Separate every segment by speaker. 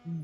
Speaker 1: Hmm.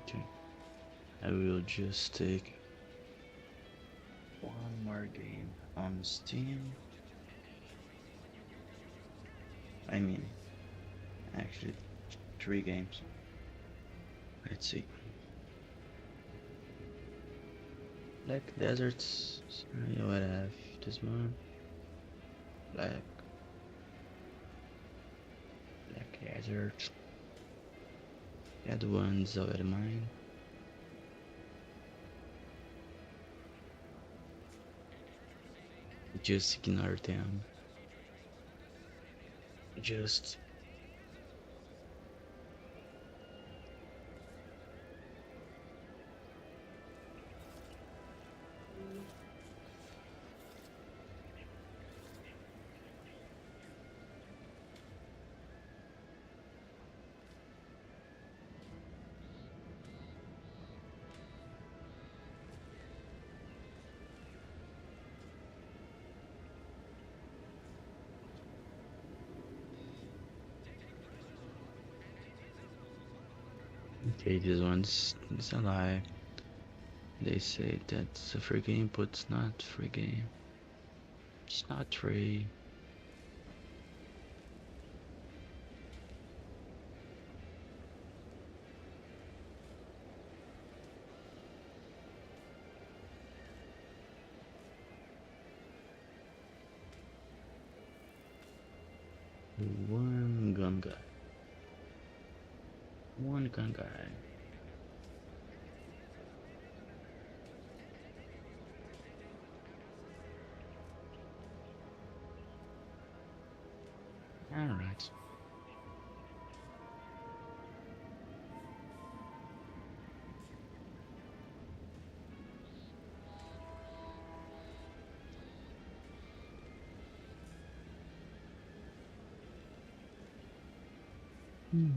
Speaker 1: Okay. I will just take one more game on Steam. I mean, actually, three games. Let's see. Black Deserts. Sorry, what I have this month? Black Desert. Yeah, the one's already mine. Just ignore them. Just okay. This one's it's a lie. They say that's a free game, but it's not free game. It's not free. One gun guy. One gun guy. Alright. Hmm.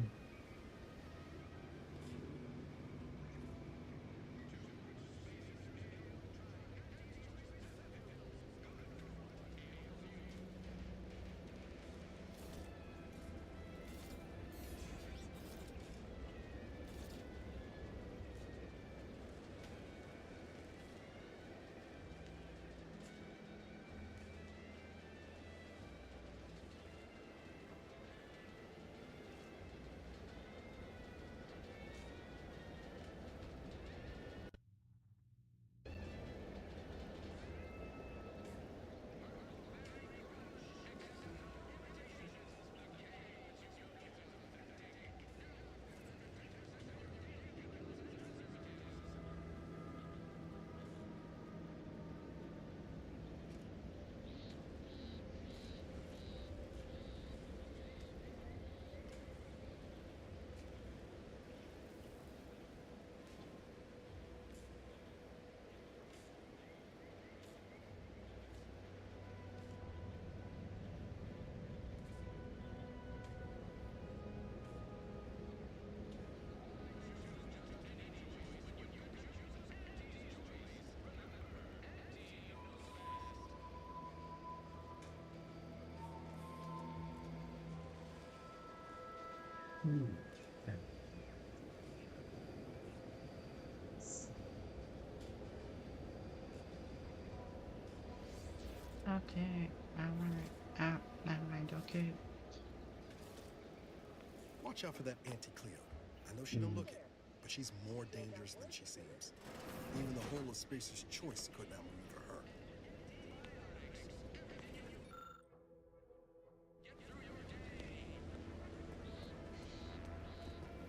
Speaker 1: Hmm. Okay, I wanna. Never mind. Okay.
Speaker 2: Watch out for that Auntie Cleo. I know she don't look it, but she's more dangerous than she seems. Even the whole of Spacer's Choice could not move for her.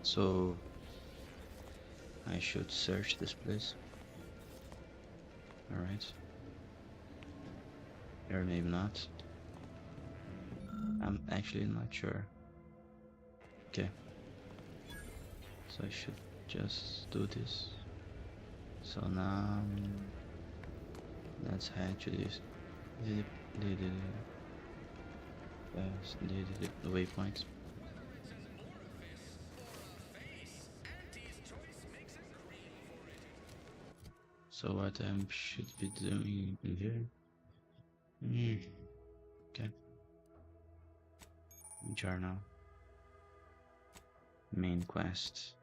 Speaker 1: So I should search this place. All right. Or maybe not. I'm actually not sure. Okay. So I should just do this. So now let's head to this. The waypoint. So what I should be doing in here? Okay. Journal. Main quest.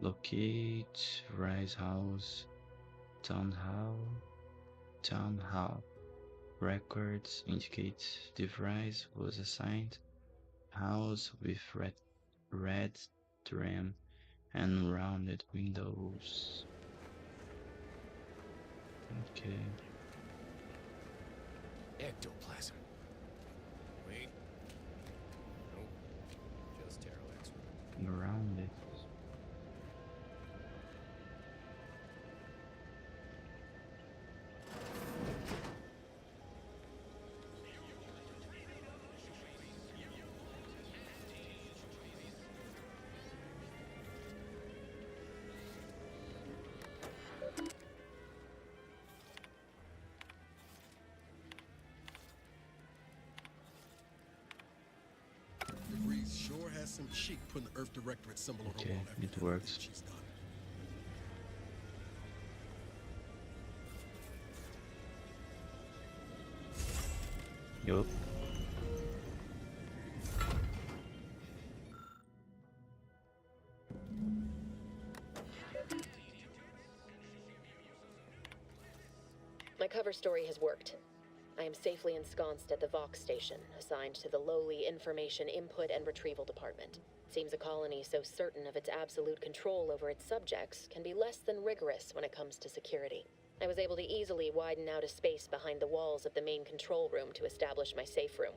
Speaker 1: Locate Rise House. Town Hall. Records indicate the Rise was assigned house with red trim and rounded windows. Okay.
Speaker 3: Ectoplasm. Wait. Nope. Just Terralex.
Speaker 1: Rounded.
Speaker 2: DeVries sure has some cheek putting the Earth Directorate symbol on her
Speaker 1: Okay,
Speaker 2: wall after
Speaker 1: it works.
Speaker 2: she's done.
Speaker 1: Yup.
Speaker 4: My cover story has worked. I am safely ensconced at the Vox station, assigned to the lowly Information Input and Retrieval Department. It seems a colony so certain of its absolute control over its subjects can be less than rigorous when it comes to security. I was able to easily widen out a space behind the walls of the main control room to establish my safe room,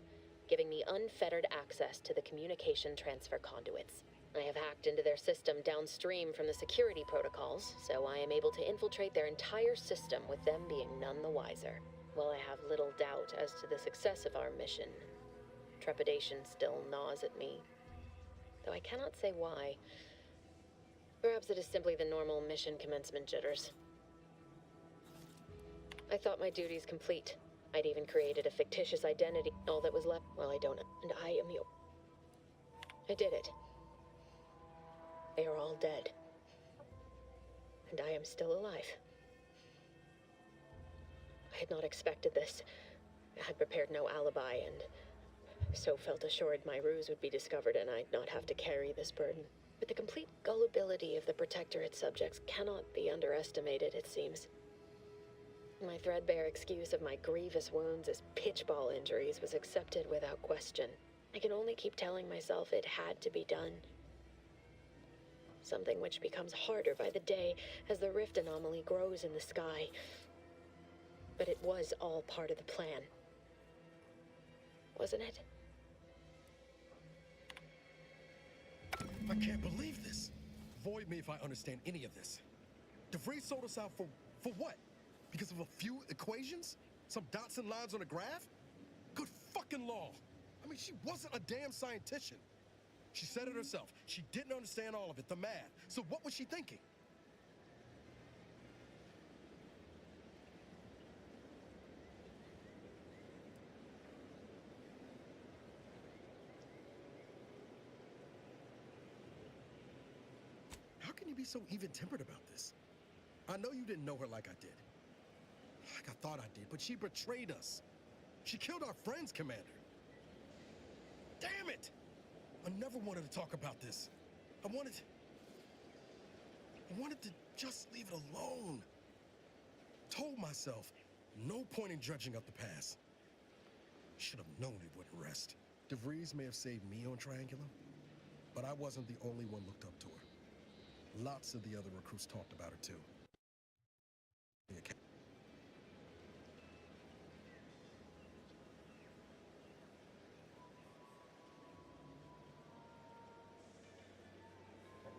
Speaker 4: giving me unfettered access to the communication transfer conduits. I have hacked into their system downstream from the security protocols, so I am able to infiltrate their entire system with them being none the wiser. While I have little doubt as to the success of our mission, trepidation still gnaws at me. Though I cannot say why. Perhaps it is simply the normal mission commencement jitters. I thought my duties complete. I'd even created a fictitious identity. All that was left, well, I don't know. And I am the... I did it. They are all dead. And I am still alive. I had not expected this. I had prepared no alibi, and so felt assured my ruse would be discovered and I'd not have to carry this burden. But the complete gullibility of the Protectorate subjects cannot be underestimated, it seems. My threadbare excuse of my grievous wounds as pitchball injuries was accepted without question. I can only keep telling myself it had to be done. Something which becomes harder by the day as the rift anomaly grows in the sky. But it was all part of the plan. Wasn't it?
Speaker 2: I can't believe this. Void me if I understand any of this. DeVries sold us out for what? Because of a few equations? Some dots and lines on a graph? Good fucking law. I mean, she wasn't a damn scientician. She said it herself. She didn't understand all of it, the math. So what was she thinking? How can you be so even-tempered about this? I know you didn't know her like I did. Like I thought I did, but she betrayed us. She killed our friends, Commander. Damn it! I never wanted to talk about this. I wanted to just leave it alone. Told myself, No point in dredging up the past. Should have known it wouldn't rest. DeVries may have saved me on Triangulum, but I wasn't the only one looked up to her. Lots of the other recruits talked about her too.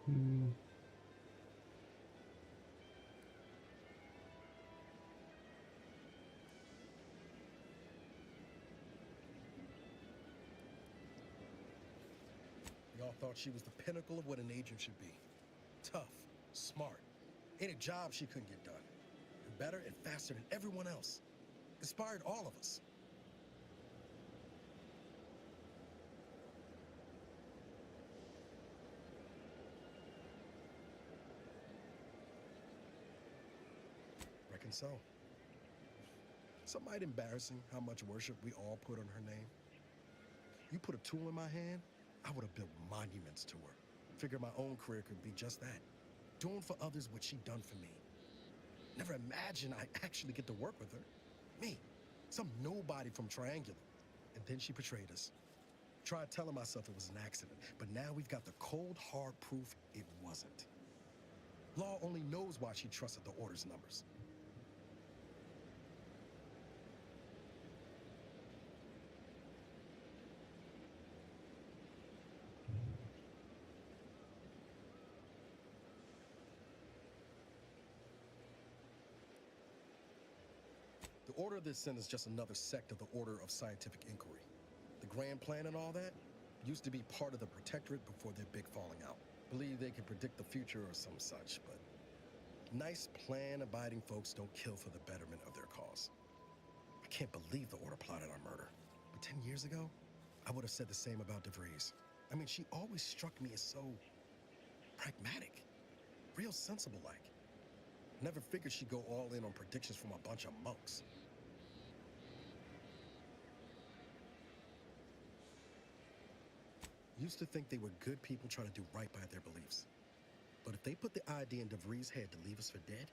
Speaker 1: Hmm.
Speaker 2: Y'all thought she was the pinnacle of what an agent should be. Tough, smart, ain't a job she couldn't get done. And better and faster than everyone else. Inspired all of us. Reckon so. Some might embarrassing how much worship we all put on her name. You put a tool in my hand, I would have built monuments to her. Figured my own career could be just that. Doing for others what she done for me. Never imagined I'd actually get to work with her. Me, some nobody from Triangulum. And then she betrayed us. Tried telling myself it was an accident, but now we've got the cold, hard proof it wasn't. Law only knows why she trusted the Order's numbers. The Order of this Sin is just another sect of the Order of Scientific Inquiry. The Grand Plan and all that used to be part of the Protectorate before their big falling out. Believe they can predict the future or some such, but nice plan-abiding folks don't kill for the betterment of their cause. I can't believe the Order plotted our murder. But 10 years ago, I would have said the same about DeVries. I mean, she always struck me as so pragmatic, real sensible-like. Never figured she'd go all in on predictions from a bunch of monks. Used to think they were good people trying to do right by their beliefs. But if they put the idea in DeVries' head to leave us for dead,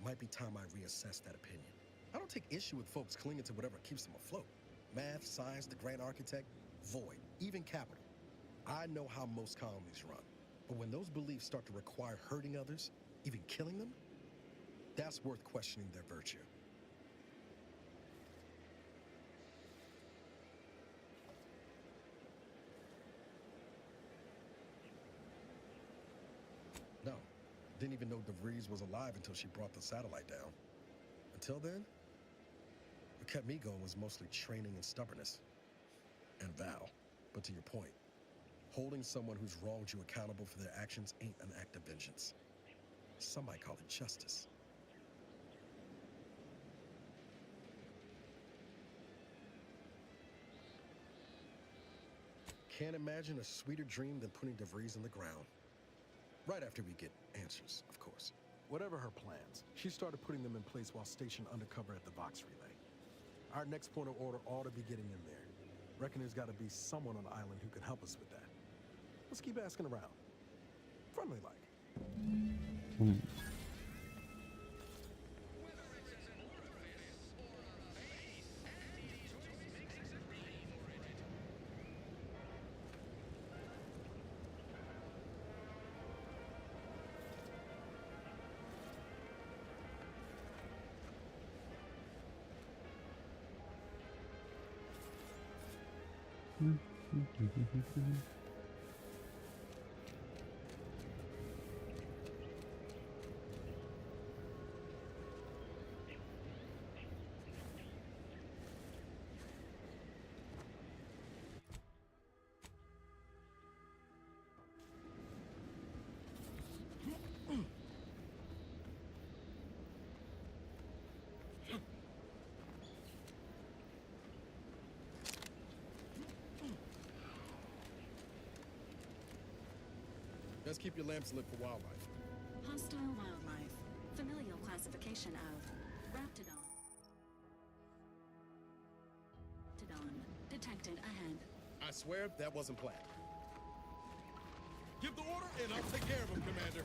Speaker 2: might be time I reassess that opinion. I don't take issue with folks clinging to whatever keeps them afloat. Math, science, the grand architect, void, even capital. I know how most colonies run. But when those beliefs start to require hurting others, even killing them, that's worth questioning their virtue. No, didn't even know DeVries was alive until she brought the satellite down. Until then, what kept me going was mostly training and stubbornness. And Val. But to your point, holding someone who's wronged you accountable for their actions ain't an act of vengeance. Some might call it justice. Can't imagine a sweeter dream than putting DeVries in the ground. Right after we get answers, of course. Whatever her plans, she started putting them in place while stationed undercover at the Vox Relay. Our next point of order ought to be getting in there. Reckon there's got to be someone on the island who can help us with that. Let's keep asking around. Friendly like. Let's keep your lamps lit for wildlife.
Speaker 5: Hostile wildlife. Familial classification of Raptidon. Raptidon. Detected ahead.
Speaker 2: I swear that wasn't planned. Give the order and I'll take care of him, Commander.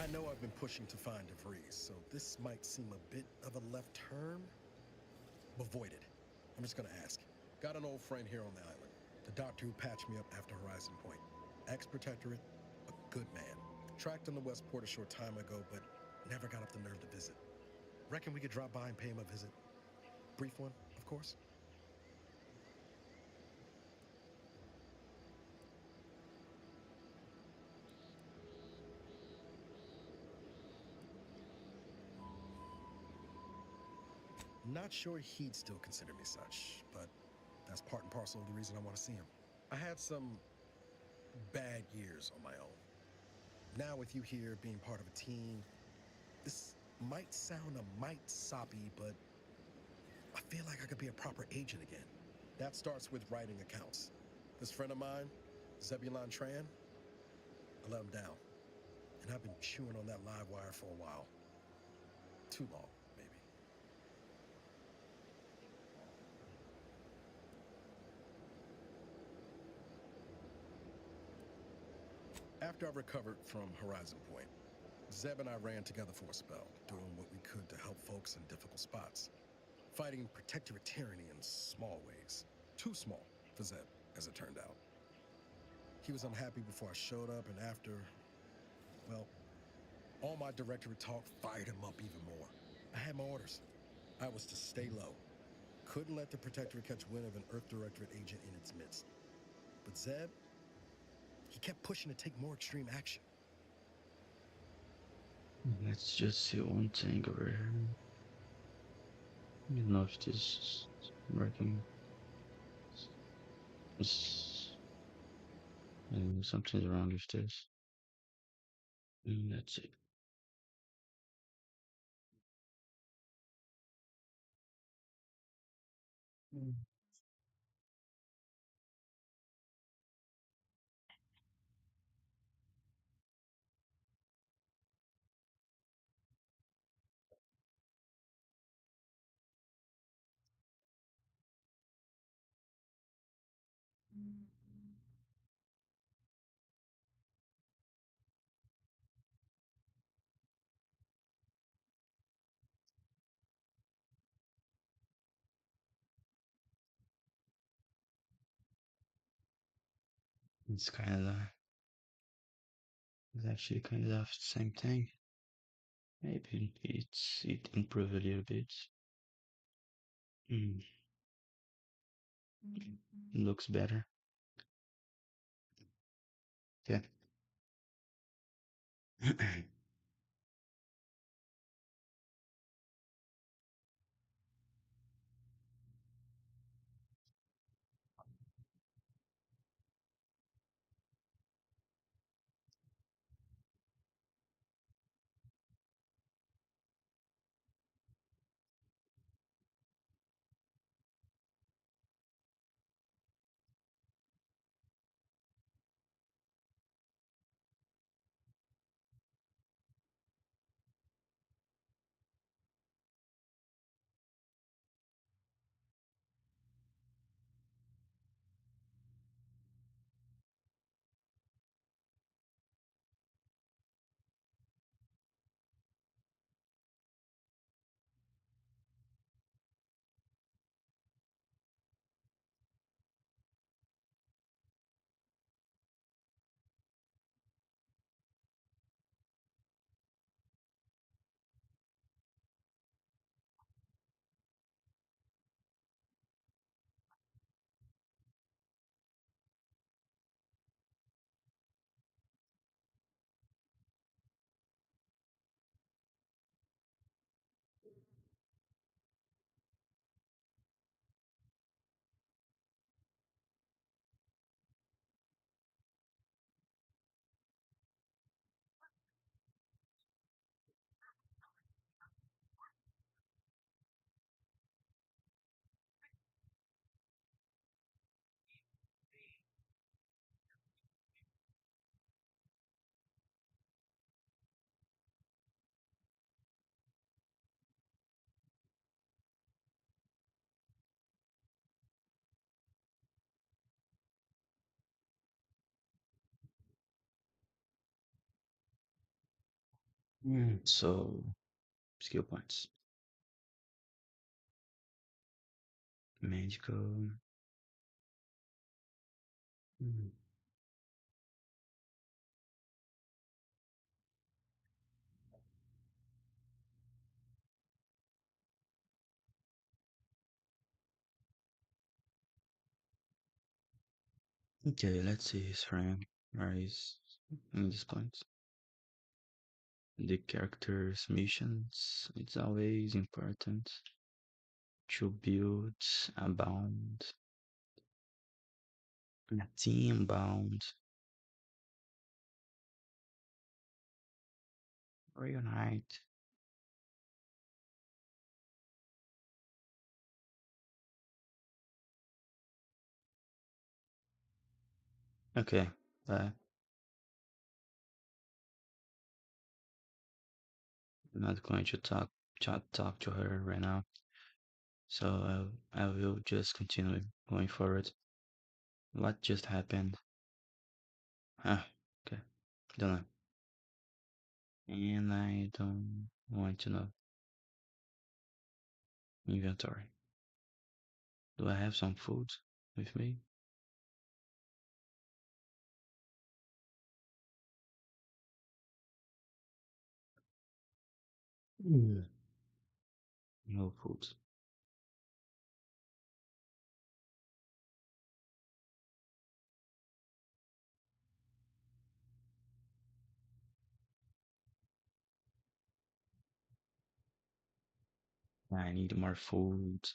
Speaker 2: I know I've been pushing to find DeVries, so this might seem a bit of a left turn, but void it. I'm just gonna ask. Got an old friend here on the island. The doctor who patched me up after Horizon Point. Ex-protectorate, a good man. Tracked on the Westport a short time ago, but never got up the nerve to visit. Reckon we could drop by and pay him a visit? Brief one, of course. Not sure he'd still consider me such, but that's part and parcel of the reason I want to see him. I had some bad years on my own. Now with you here being part of a team, this might sound a mite soppy, but I feel like I could be a proper agent again. That starts with writing accounts. This friend of mine, Zebulon Tran, I let him down. And I've been chewing on that live wire for a while. Too long, maybe. After I recovered from Horizon Point, Zeb and I ran together for a spell, doing what we could to help folks in difficult spots. Fighting protectorate tyranny in small ways. Too small for Zeb, as it turned out. He was unhappy before I showed up, and after, well, all my directorate talk fired him up even more. I had my orders. I was to stay low. Couldn't let the protectorate catch wind of an Earth Directorate agent in its midst. But Zeb, he kept pushing to take more extreme action.
Speaker 1: Let's just see one thing over here. I don't know if this is working. Something's wrong with this. Let's see. It's actually kind of the same thing. Maybe it improved a little bit. Mm, looks better. Yeah. So, skill points. Magical. Mm. Okay, let's see his rank. Where is in this point? The character's missions. It's always important to build a bond, a team bond, reunite. Okay, but I'm not going to talk to her right now. So I will just continue going forward. What just happened? Ah, okay, don't know. And I don't want to know. Inventory. Do I have some food with me? Mm. No food. I need more food.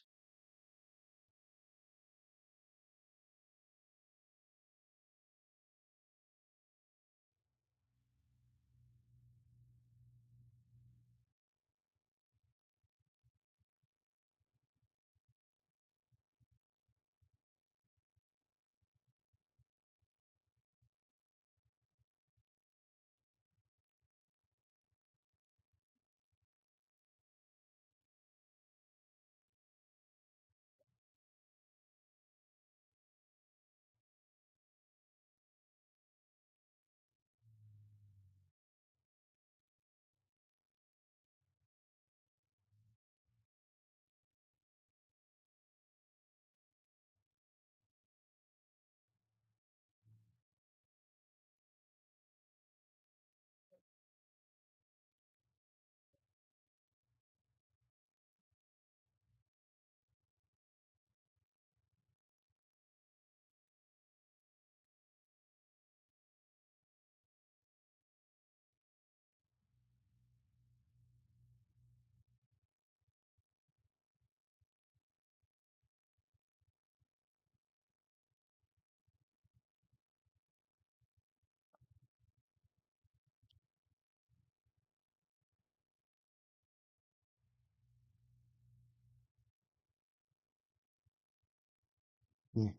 Speaker 1: Mm.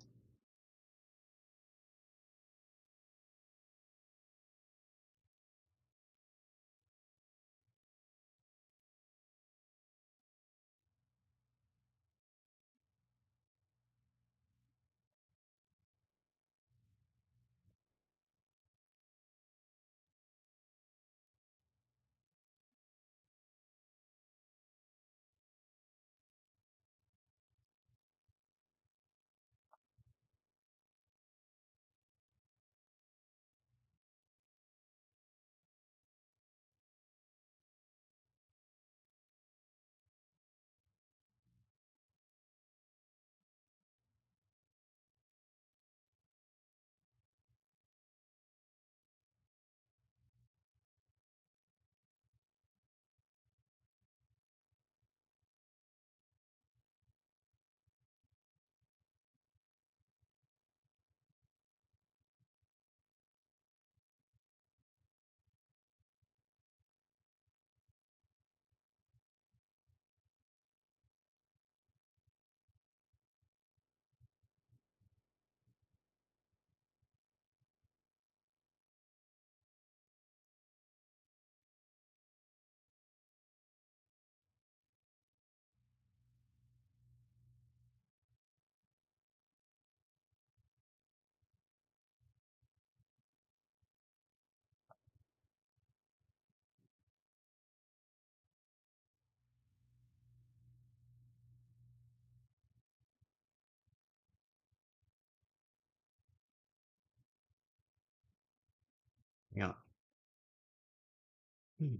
Speaker 1: Yeah. Hmm.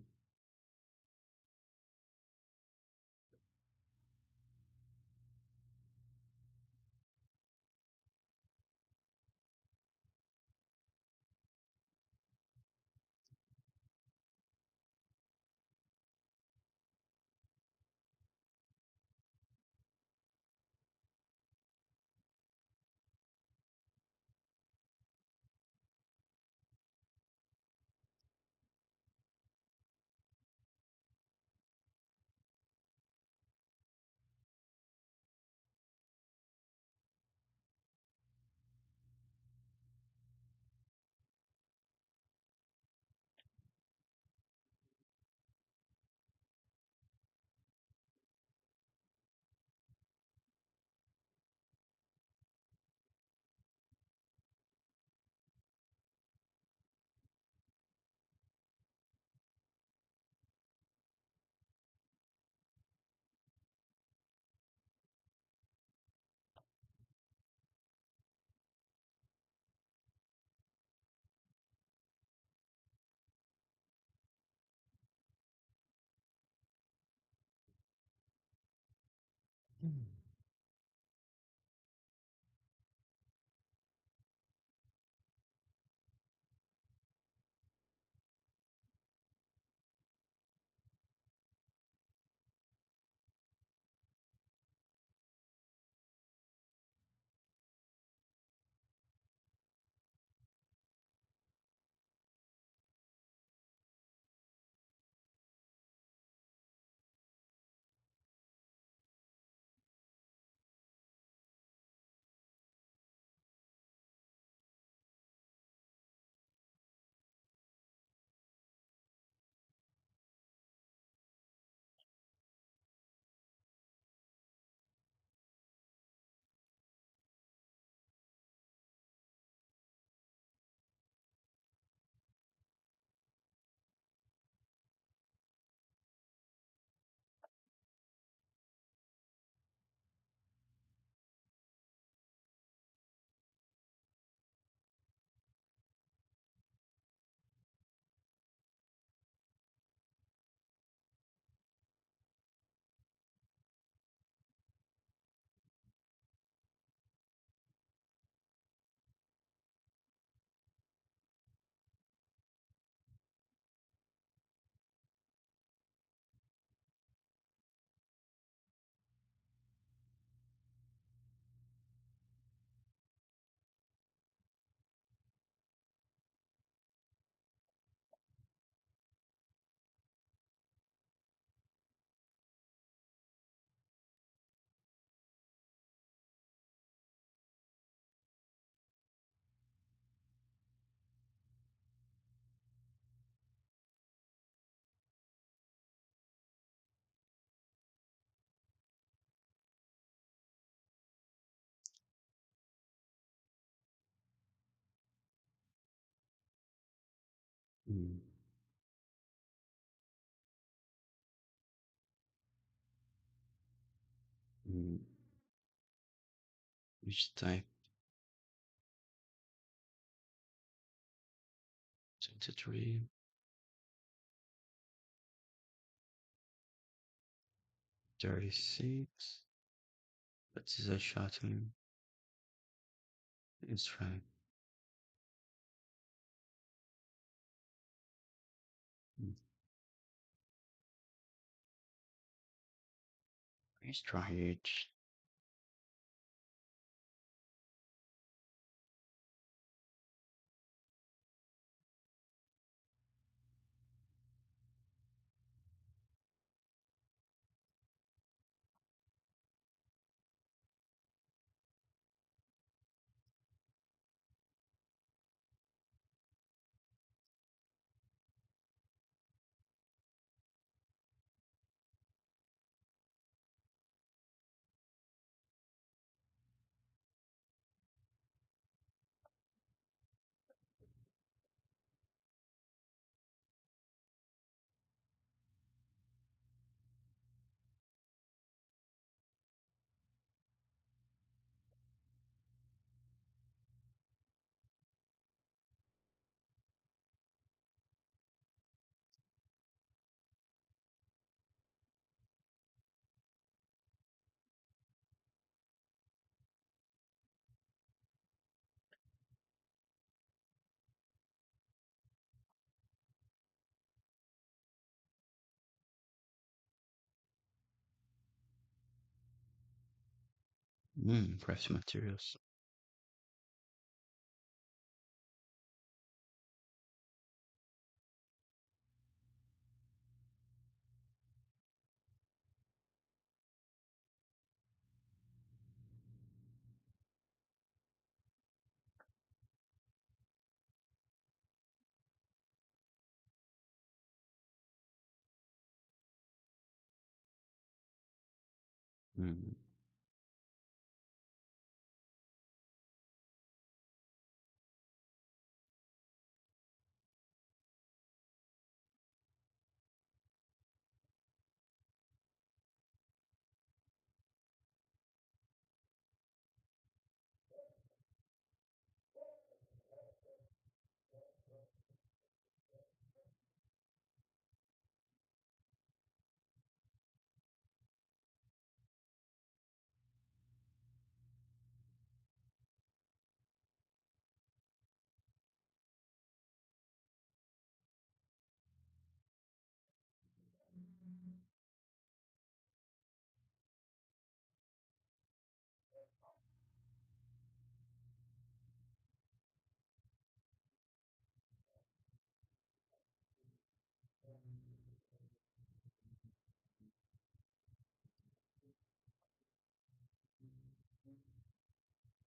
Speaker 1: Hmm. Hmm. Hmm. Which type? 23, 36. What is a shotgun? It's right. Hmm. Let's try it. Crafting materials. Mm,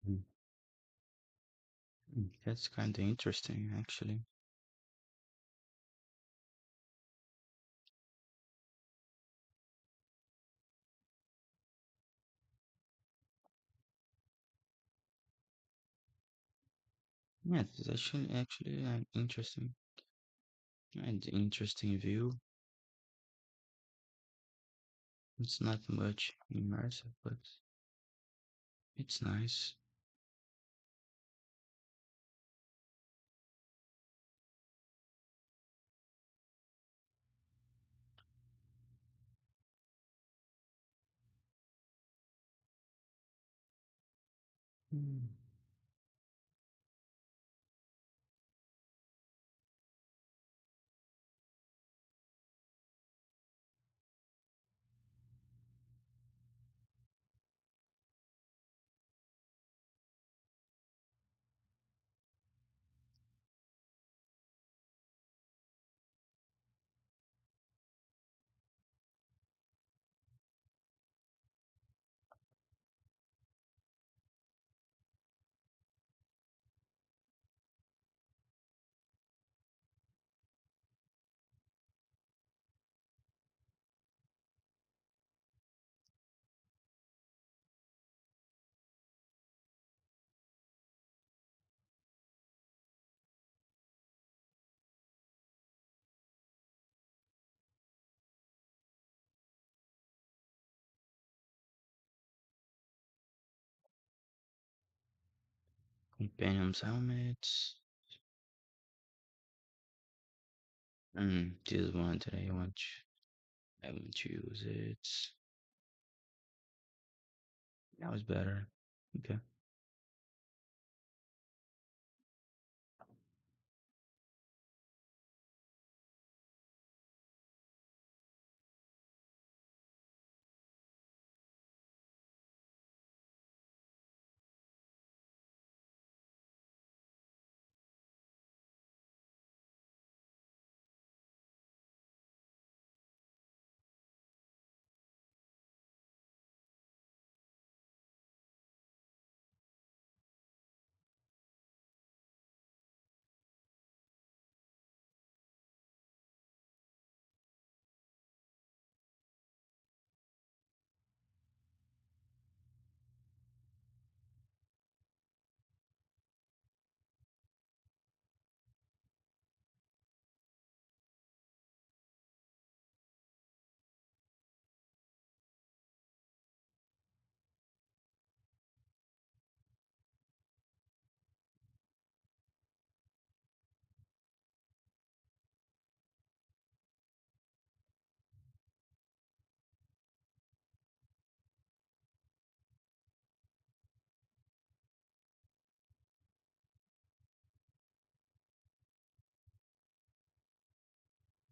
Speaker 1: mm, That's kind of interesting, actually. Yeah, it's actually an interesting view. It's not much immersive, but it's nice. Mm. Companions helmets. This one today I want to use it. That was better. Okay.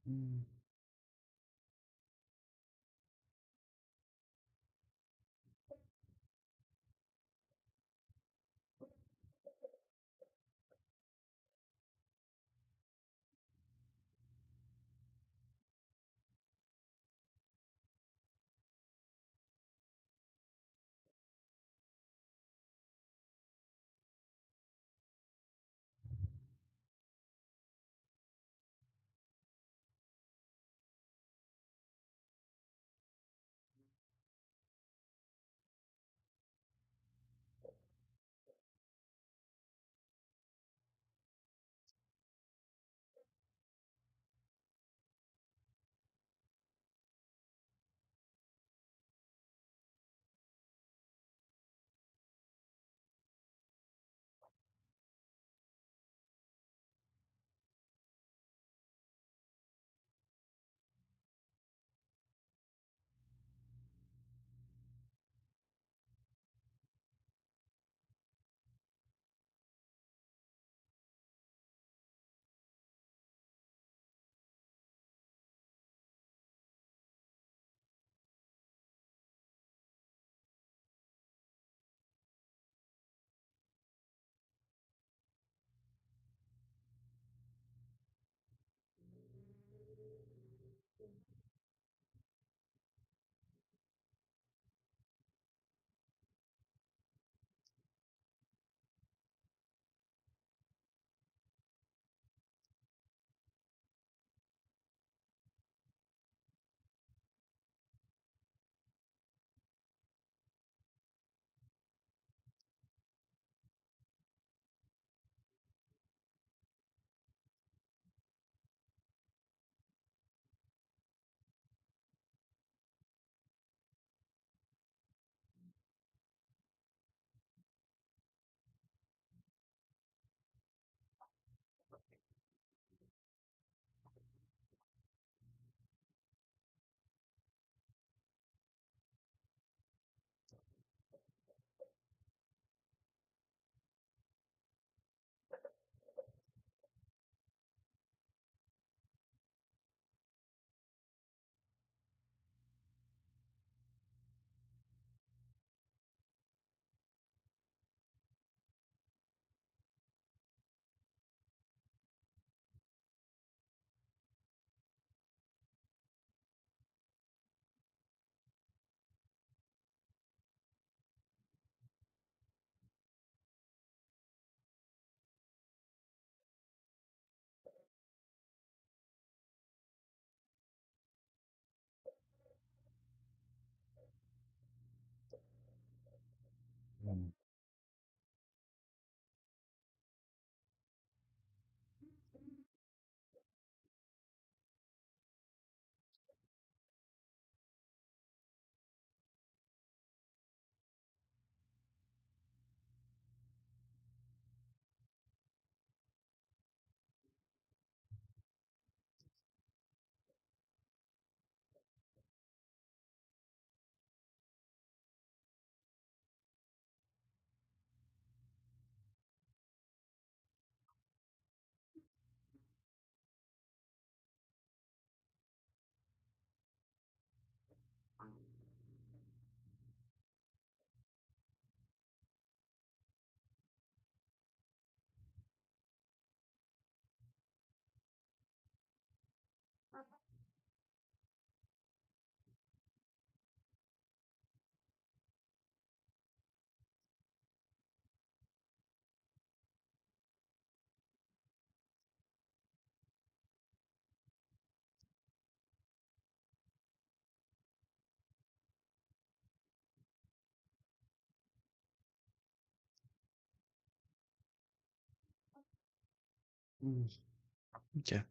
Speaker 1: Mm. Mm. Okay.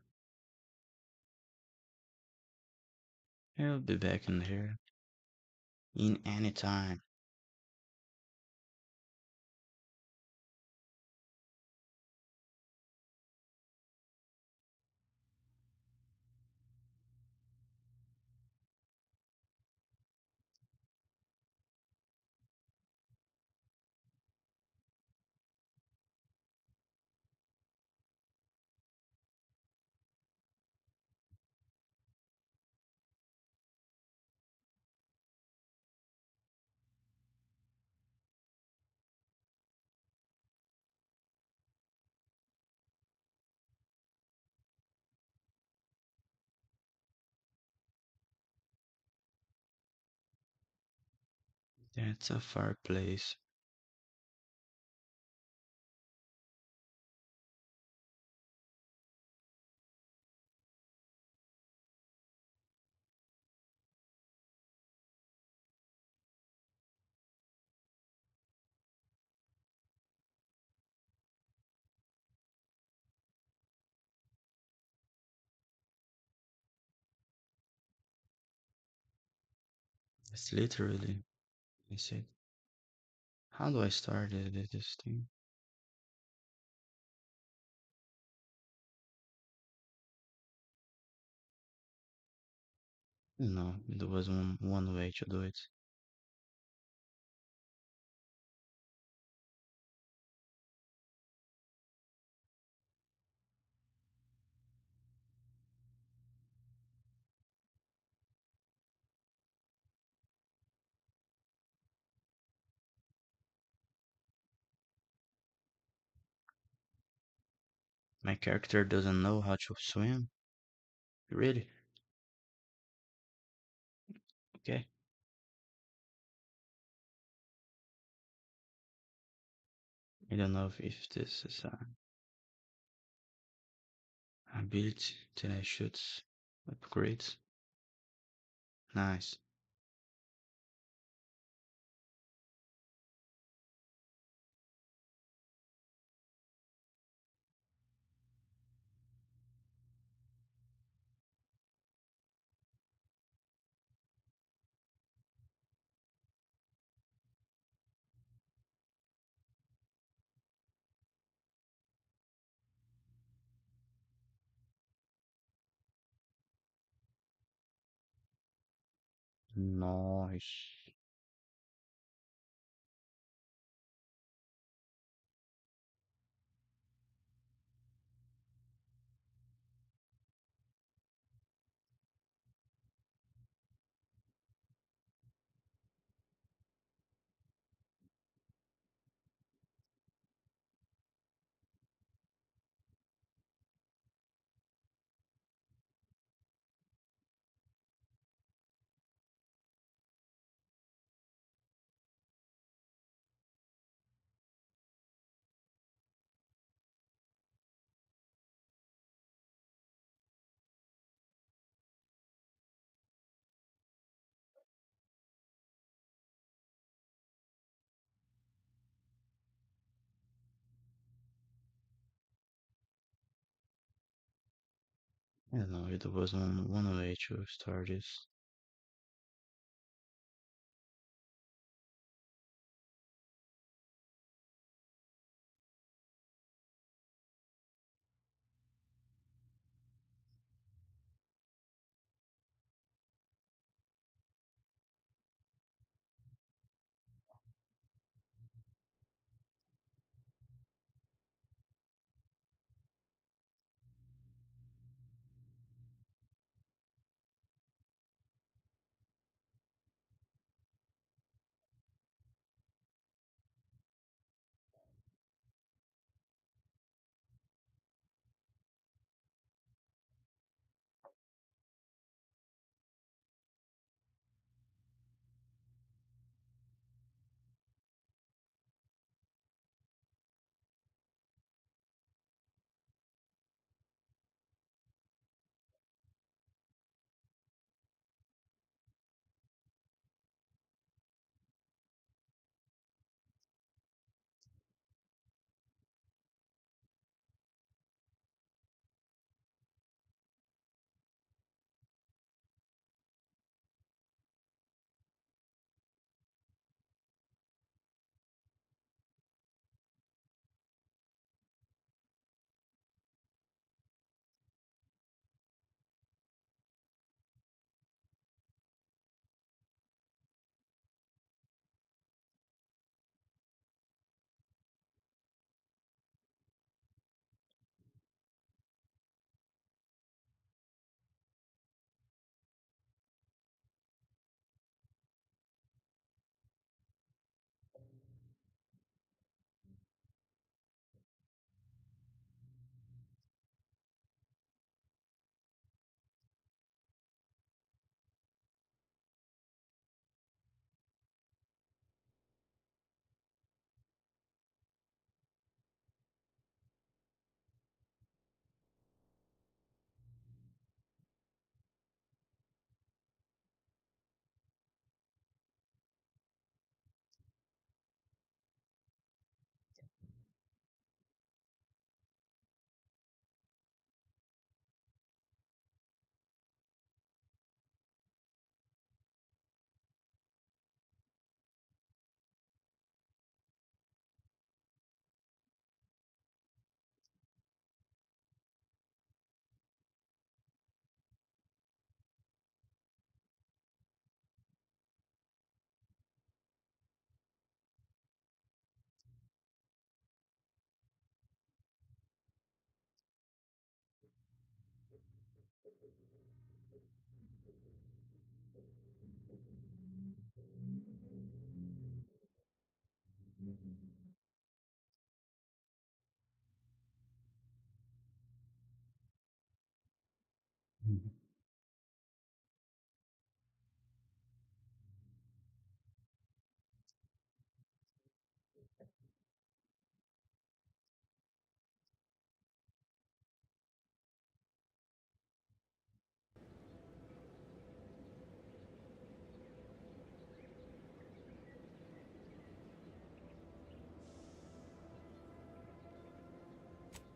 Speaker 1: I'll be back in here in any time. That's a fireplace. It's literally. I said, how do I start this thing? No, there was one way to do it. My character doesn't know how to swim. Really? Okay. I don't know if this is a ability that I should upgrade. Nice. Nice. I don't know, there was one way to start this. Mhm.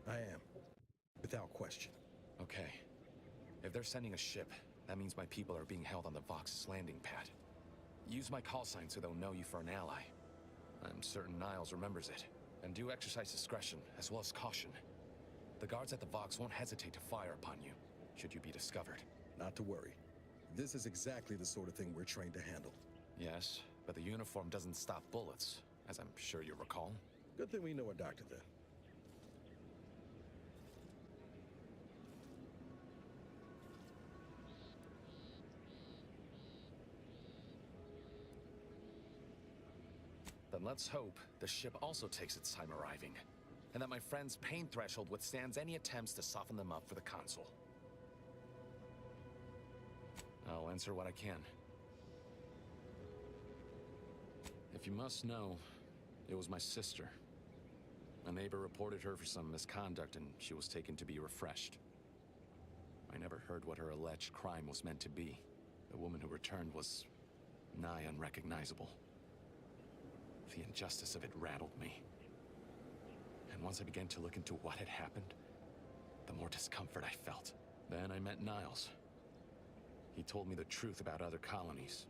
Speaker 2: I am, without question.
Speaker 6: Okay. If they're sending a ship, that means my people are being held on the Vox's landing pad. Use my call sign so they'll know you for an ally. I'm certain Niles remembers it. And do exercise discretion, as well as caution. The guards at the Vox won't hesitate to fire upon you, should you be discovered.
Speaker 2: Not to worry. This is exactly the sort of thing we're trained to handle.
Speaker 6: Yes, but the uniform doesn't stop bullets, as I'm sure you recall.
Speaker 2: Good thing we know a doctor then.
Speaker 6: Then let's hope the ship also takes its time arriving, and that my friend's pain threshold withstands any attempts to soften them up for the console. I'll answer what I can. If you must know, it was my sister. A neighbor reported her for some misconduct, and she was taken to be refreshed. I never heard what her alleged crime was meant to be. The woman who returned was nigh unrecognizable. The injustice of it rattled me. And once I began to look into what had happened, the more discomfort I felt. Then I met Niles. He told me the truth about other colonies.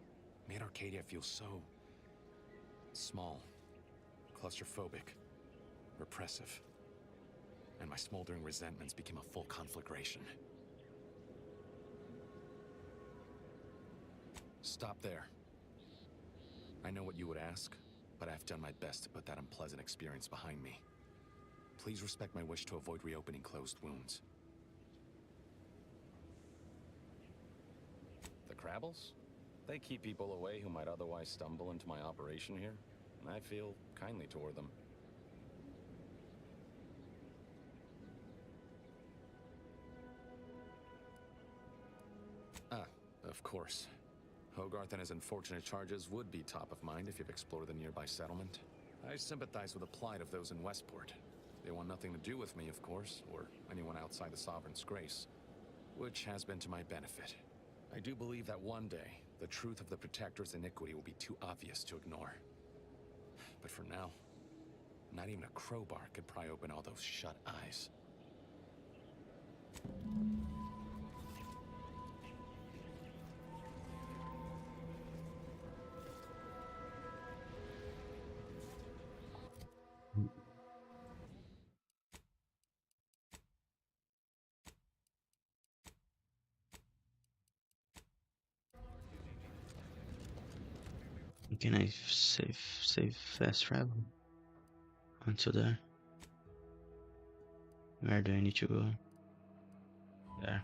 Speaker 6: Made Arcadia feel so small, claustrophobic, repressive. And my smoldering resentments became a full conflagration. Stop there. I know what you would ask, but I've done my best to put that unpleasant experience behind me. Please respect my wish to avoid reopening closed wounds. The Crabbles? They keep people away who might otherwise stumble into my operation here, and I feel kindly toward them. Ah, of course. Hogarth and his unfortunate charges would be top of mind if you've explored the nearby settlement. I sympathize with the plight of those in Westport. They want nothing to do with me, of course, or anyone outside the Sovereign's grace, which has been to my benefit. I do believe that one day, the truth of the Protector's iniquity will be too obvious to ignore. But for now, not even a crowbar could pry open all those shut eyes.
Speaker 1: Can I save fast travel until there? Where do I need to go? There.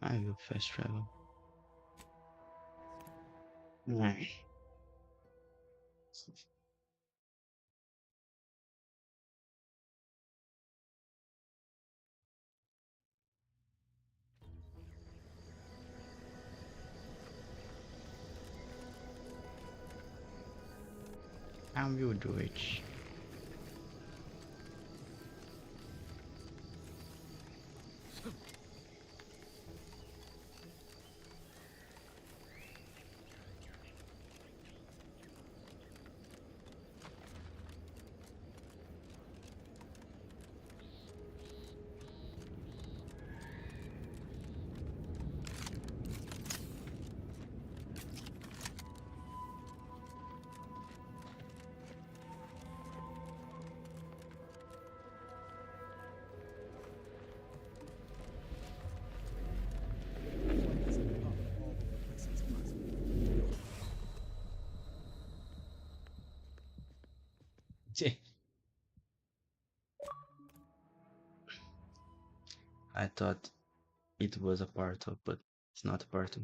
Speaker 1: I will fast travel. Alright. I will do it. I thought it was a portal, but it's not a portal.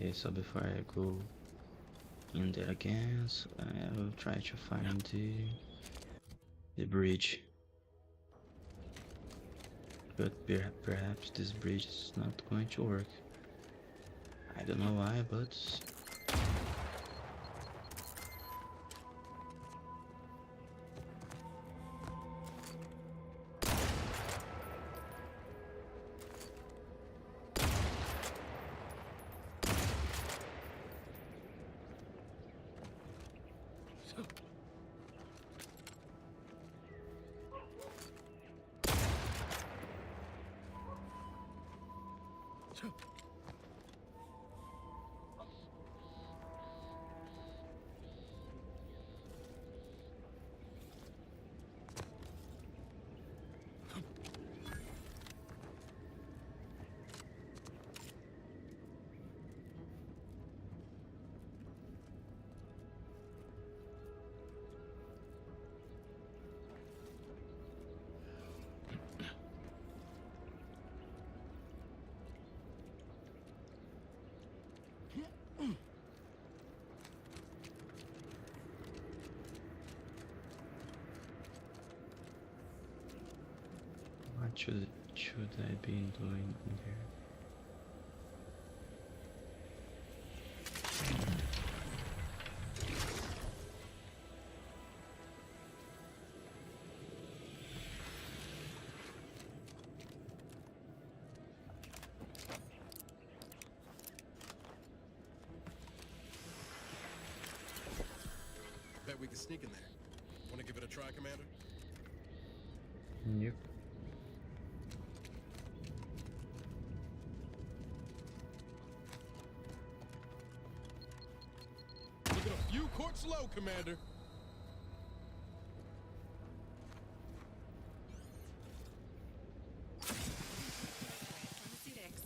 Speaker 1: Okay, so before I go in there again, so I will try to find the bridge. But perhaps this bridge is not going to work. I don't know why, but what should I be doing in here?
Speaker 2: Bet we can sneak in there. Want to give it a try, Commander?
Speaker 1: Yep.
Speaker 2: Looking a few quarts low, Commander.
Speaker 5: Pharmaceutics.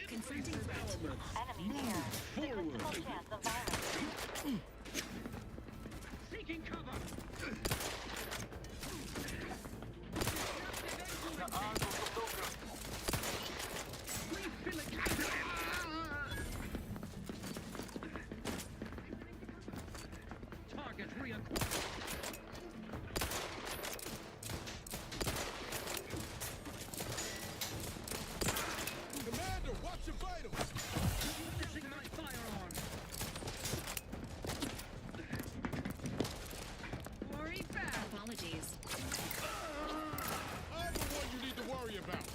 Speaker 5: Confronting threat.
Speaker 7: Enemy here. Negligible chance of violence.
Speaker 8: Seeking cover! Target reacquired.
Speaker 2: Commander, watch your vitals!
Speaker 8: Using my firearm. Worry back.
Speaker 5: Apologies.
Speaker 2: I'm the one you need to worry about.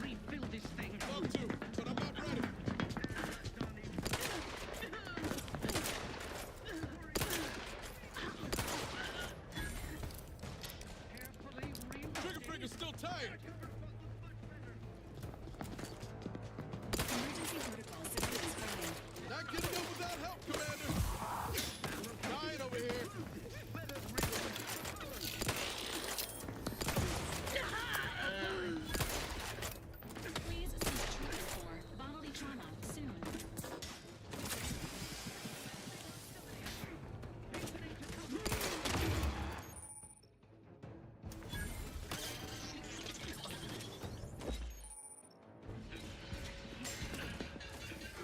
Speaker 8: Refill this thing.
Speaker 2: Love to, but I'm not ready.
Speaker 8: Carefully reload.
Speaker 2: Trigger finger's still tired.
Speaker 5: Emergency protocol system is running.
Speaker 2: Not getting up without help, Commander. Dying over here.
Speaker 5: Please seek treatment for bodily trauma soon.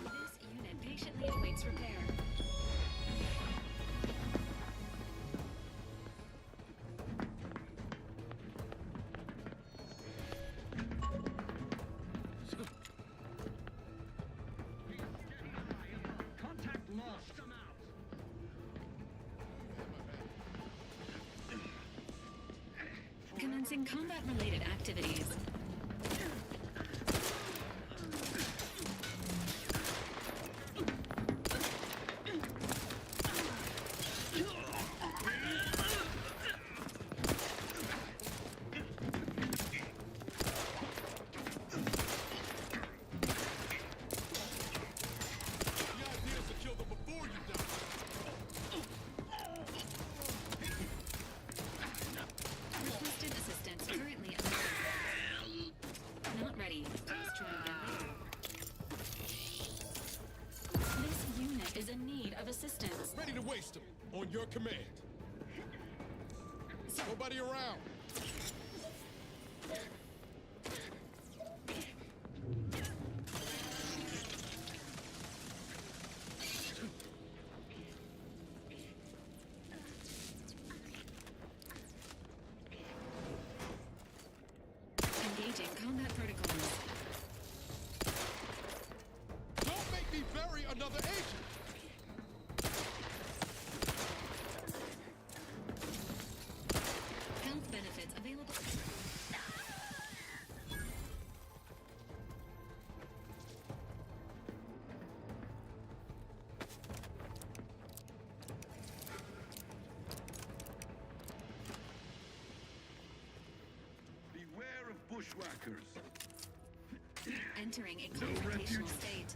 Speaker 5: This unit patiently awaits repair.
Speaker 8: Contact lost. Them out.
Speaker 5: Commencing combat-related activities.
Speaker 2: On your command. Nobody around.
Speaker 5: Engaging combat protocols.
Speaker 2: Don't make me bury another agent.
Speaker 5: Health benefits available.
Speaker 9: Beware of bushwhackers.
Speaker 5: Entering a
Speaker 9: No
Speaker 5: confrontational
Speaker 9: refuge.
Speaker 5: state.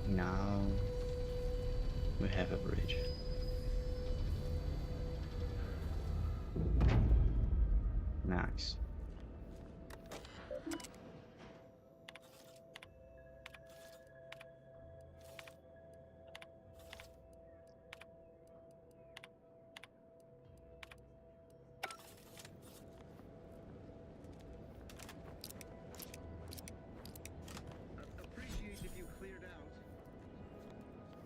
Speaker 1: Now we have a bridge. Nice.
Speaker 9: Appreciate if you cleared out.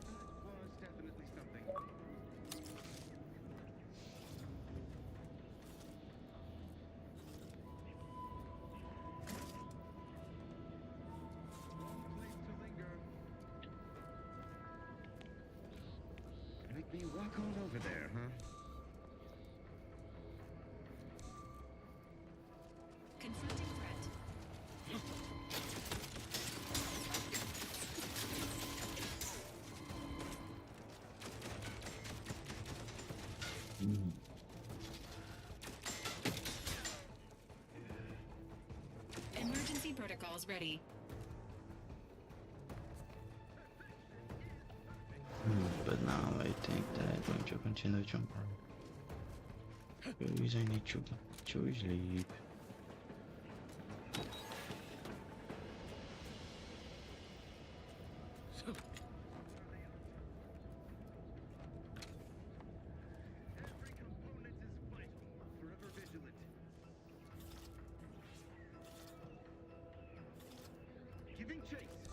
Speaker 9: That was definitely something. Wrong place to linger. Make me walk on over there, huh?
Speaker 5: Confronting threat.
Speaker 1: Mm.
Speaker 5: Emergency protocols ready.
Speaker 1: But now I think that I'm going to continue jumping. Because I need to sleep.
Speaker 9: Every component is vital. Forever vigilant. Giving chase.